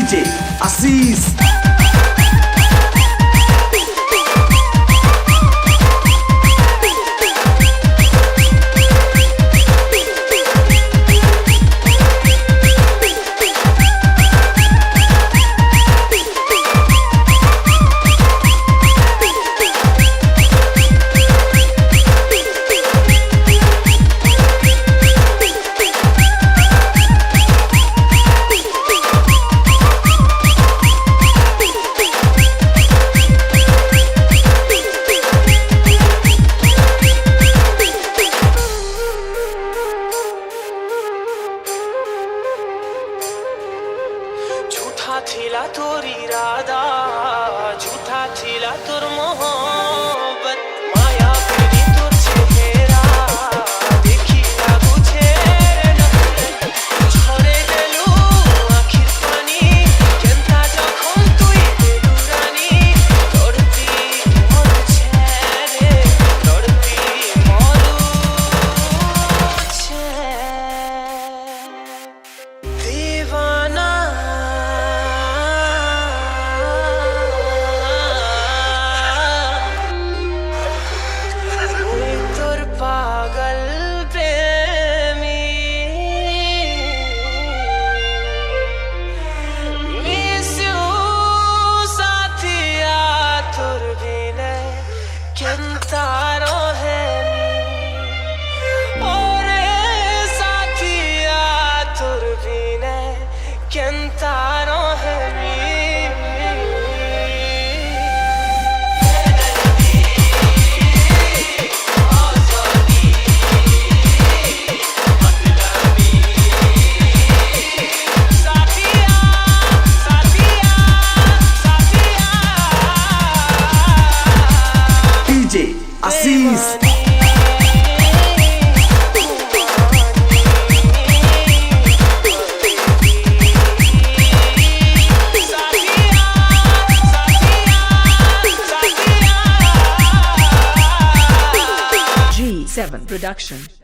DJ आशीष। झूठा थिला तोर इरादा, झूठा थिला तोर मोहब्बत, माया करी तोर चेहरा देखी लागू छेड़ झरे गेलू आखिर पानी केनता যখন তুই দেলু রানী তড়পি মরু ছেড়ে তড়পি মরু ছে दीवाना पागल प्रेमी मिस यू साथिया तुर बिने केनता रोहे ओरे साथिया तुर बिने केनता रोहे आशीष। G7 Production.